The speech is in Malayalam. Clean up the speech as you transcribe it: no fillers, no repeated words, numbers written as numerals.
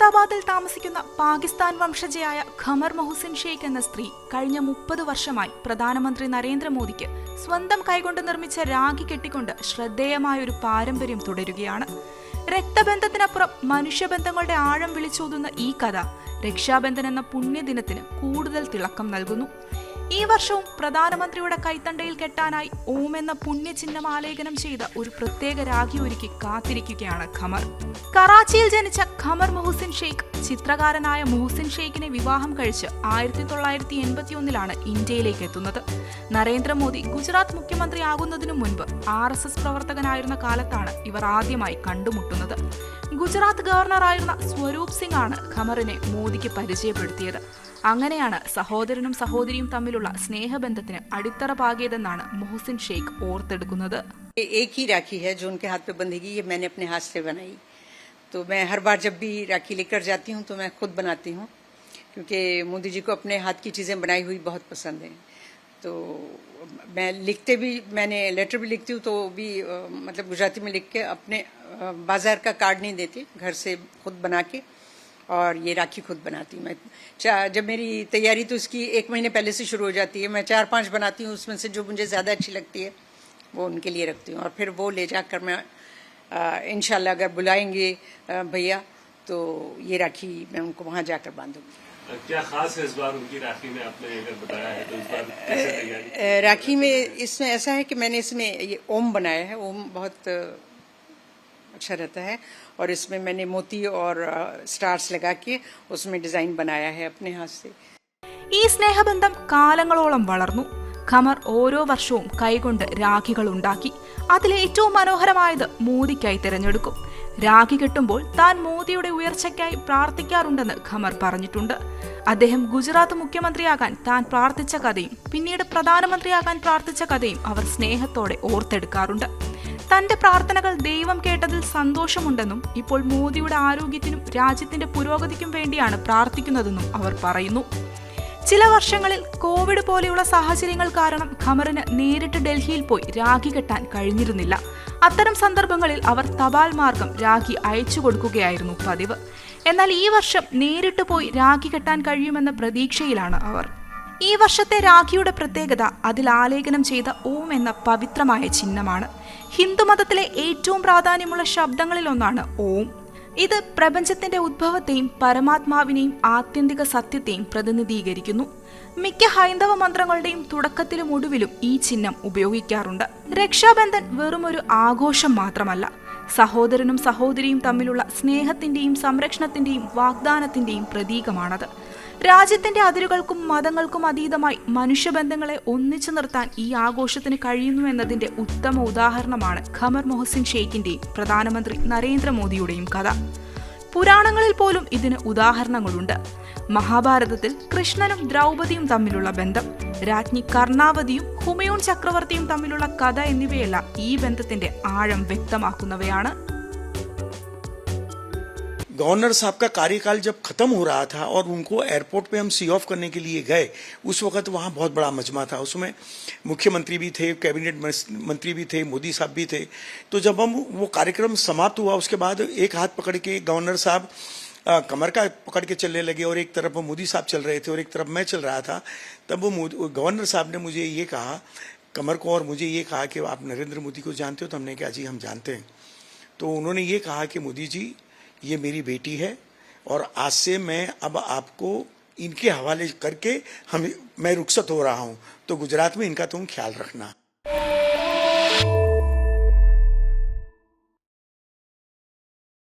അഹമ്മദാബാദിൽ താമസിക്കുന്ന പാകിസ്ഥാൻ വംശജയായ ഖമർ മൊഹസിൻ ഷെയ്ഖ് എന്ന സ്ത്രീ കഴിഞ്ഞ 30 വർഷമായി പ്രധാനമന്ത്രി നരേന്ദ്രമോദിക്ക് സ്വന്തം കൈകൊണ്ട് നിർമ്മിച്ച രാഖി കെട്ടിക്കൊണ്ട് ശ്രദ്ധേയമായ ഒരു പാരമ്പര്യം തുടരുകയാണ്. രക്തബന്ധത്തിനപ്പുറം മനുഷ്യബന്ധങ്ങളുടെ ആഴം വിളിച്ചോതുന്ന ഈ കഥ രക്ഷാബന്ധൻ എന്ന പുണ്യദിനത്തിന് കൂടുതൽ തിളക്കം നൽകുന്നു. ഈ വർഷവും പ്രധാനമന്ത്രിയുടെ കൈത്തണ്ടയിൽ കെട്ടാനായി ഓം എന്ന പുണ്യചിഹ്നം ആലേഖനം ചെയ്ത ഒരു പ്രത്യേക രാഖി ഒരുക്കി കാത്തിരിക്കുകയാണ് ഖമർ. കറാച്ചിയിൽ ജനിച്ച ഖമർ മൊഹസിൻ ഷെയ്ഖ് ചിത്രകാരനായ മൊഹസിൻ ഷെയ്ഖിനെ വിവാഹം കഴിച്ച് 1981 ഇന്ത്യയിലേക്ക് എത്തുന്നത്. നരേന്ദ്രമോദി ഗുജറാത്ത് മുഖ്യമന്ത്രിയാകുന്നതിനു മുൻപ് RSS പ്രവർത്തകനായിരുന്ന കാലത്താണ് ഇവർ ആദ്യമായി കണ്ടുമുട്ടുന്നത്. ഗുജറാത്ത് ഗവർണറായിരുന്ന സ്വരൂപ് സിംഗ് ആണ് ഖമറിനെ മോദിക്ക് പരിചയപ്പെടുത്തിയത്. അങ്ങനെയാണ് സഹോദരനും സഹോദരിയും തമ്മിലുള്ള സ്നേഹബന്ധത്തിന് അടിത്തറ പാകിയതെന്നാണ് മൊഹസിൻ ഷെയ്ഖ് ഓർത്തെടുക്കുന്നത്. एक ही राखी है जो उनके हाथ पे बंधेगी, ये मैंने अपने हाथ से बनाई. तो मैं हर बार जब भी राखी लेकर जाती हूँ तो मैं खुद बनाती हूँ, क्योंकि मोदी जी को अपने हाथ की चीजें बनाई हुई बहुत पसंद है. तो मैं लिखते भी, मैंने लेटर भी लिखती हूँ तो भी मतलब गुजराती में लिख के अपने बाजार का कार्ड नहीं देती, घर से खुद बना के और ये राखी खुद बनाती हूँ मैं. जब मेरी तैयारी तो इसकी 1 महीने पहले से शुरू हो जाती है. मैं 4-5 बनाती हूँ, उसमें से जो मुझे ज़्यादा अच्छी लगती है वो उनके लिए रखती हूँ और फिर वो ले जाकर मैं इंशाल्लाह अगर बुलाएंगे भैया तो ये राखी मैं उनको वहाँ जाकर बांधूंगी. क्या खास है इस बार उनकी राखी में, आपने अगर बताया है तो इस बार कैसे तैयारी? राखी में इसमें ऐसा है कि मैंने इसमें ये ओम बनाया है. ओम बहुत अच्छा रहता है और इसमें मैंने मोती और स्टार्स लगा के उसमें डिजाइन बनाया है अपने हाथ से. ഈ സ്നേഹബന്ധം കാലങ്ങളോളം വളർന്നു. ഖമർ ഓരോ വർഷവും കൈകൊണ്ട് രാഖികൾ ഉണ്ടാക്കി. അതിലേറ്റവും മനോഹരമായത് മോദിക്കായി തിരഞ്ഞെടുക്കും. രാഖി കെട്ടുമ്പോൾ താൻ മോദിയുടെ ഉയർച്ചയ്ക്കായി പ്രാർത്ഥിക്കാറുണ്ടെന്ന് ഖമർ പറഞ്ഞിട്ടുണ്ട്. അദ്ദേഹം ഗുജറാത്ത് മുഖ്യമന്ത്രിയാകാൻ താൻ പ്രാർത്ഥിച്ച കഥയും പിന്നീട് പ്രധാനമന്ത്രിയാകാൻ പ്രാർത്ഥിച്ച കഥയും അവർ സ്നേഹത്തോടെ ഓർത്തെടുക്കാറുണ്ട്. തന്റെ പ്രാർത്ഥനകൾ ദൈവം കേട്ടതിൽ സന്തോഷമുണ്ടെന്നും ഇപ്പോൾ മോദിയുടെ ആരോഗ്യത്തിനും രാജ്യത്തിന്റെ പുരോഗതിക്കും വേണ്ടിയാണ് പ്രാർത്ഥിക്കുന്നതെന്നും അവർ പറയുന്നു. ചില വർഷങ്ങളിൽ കോവിഡ് പോലെയുള്ള സാഹചര്യങ്ങൾ കാരണം ഖമറിന് നേരിട്ട് ഡൽഹിയിൽ പോയി രാഖി കെട്ടാൻ കഴിഞ്ഞിരുന്നില്ല. അത്തരം സന്ദർഭങ്ങളിൽ അവർ തപാൽ മാർഗം രാഖി അയച്ചു കൊടുക്കുകയായിരുന്നു പതിവ്. എന്നാൽ ഈ വർഷം നേരിട്ട് പോയി രാഖി കെട്ടാൻ കഴിയുമെന്ന പ്രതീക്ഷയിലാണ് അവർ. ഈ വർഷത്തെ രാഖിയുടെ പ്രത്യേകത അതിൽ ആലേഖനം ചെയ്ത ഓം എന്ന പവിത്രമായ ചിഹ്നമാണ്. ഹിന്ദുമതത്തിലെ ഏറ്റവും പ്രാധാന്യമുള്ള ശബ്ദങ്ങളിലൊന്നാണ് ഓം. ഇത് പ്രപഞ്ചത്തിന്റെ ഉദ്ഭവത്തെയും പരമാത്മാവിനെയും ആത്യന്തിക സത്യത്തെയും പ്രതിനിധീകരിക്കുന്നു. മിക്ക ഹൈന്ദവ മന്ത്രങ്ങളുടെയും തുടക്കത്തിലും ഒടുവിലും ഈ ചിഹ്നം ഉപയോഗിക്കാറുണ്ട്. രക്ഷാബന്ധൻ വെറുമൊരു ആഘോഷം മാത്രമല്ല, സഹോദരനും സഹോദരിയും തമ്മിലുള്ള സ്നേഹത്തിന്റെയും സംരക്ഷണത്തിന്റെയും വാഗ്ദാനത്തിന്റെയും പ്രതീകമാണത്. രാജ്യത്തിന്റെ അതിരുകൾക്കും മതങ്ങൾക്കും അതീതമായി മനുഷ്യബന്ധങ്ങളെ ഒന്നിച്ചു നിർത്താൻ ഈ ആഘോഷത്തിന് കഴിയുന്നു എന്നതിന്റെ ഉത്തമ ഉദാഹരണമാണ് ഖമർ മൊഹസിൻ ഷെയ്ഖിന്റെയും പ്രധാനമന്ത്രി നരേന്ദ്രമോദിയുടെയും കഥ. പുരാണങ്ങളിൽ പോലും ഇതിന് ഉദാഹരണങ്ങളുണ്ട്. മഹാഭാരതത്തിൽ കൃഷ്ണനും ദ്രൗപദിയും തമ്മിലുള്ള ബന്ധം, രാജ്ഞി കർണാവതിയും ഹുമയൂൺ ചക്രവർത്തിയും തമ്മിലുള്ള കഥ എന്നിവയെല്ലാം ഈ ബന്ധത്തിന്റെ ആഴം വ്യക്തമാക്കുന്നവയാണ്. गवर्नर साहब का कार्यकाल जब खत्म हो रहा था और उनको एयरपोर्ट पे हम सी ऑफ करने के लिए गए, उस वक्त वहाँ बहुत बड़ा मजमा था. उसमें मुख्यमंत्री भी थे, कैबिनेट मंत्री भी थे, मोदी साहब भी थे. तो जब हम वो कार्यक्रम समाप्त हुआ उसके बाद एक हाथ पकड़ के गवर्नर साहब कमर का पकड़ के चलने लगे और एक तरफ मोदी साहब चल रहे थे और एक तरफ मैं चल रहा था. तब वो गवर्नर साहब ने मुझे ये कहा, कमर को और मुझे ये कहा कि आप नरेंद्र मोदी को जानते हो? तो हमने कहा जी हम जानते हैं. तो उन्होंने ये कहा कि मोदी जी ये मेरी बेटी है और आज से मैं अब आपको इनके हवाले करके मैं रुखसत हो रहा हूं, तो गुजरात में इनका तुम ख्याल रखना.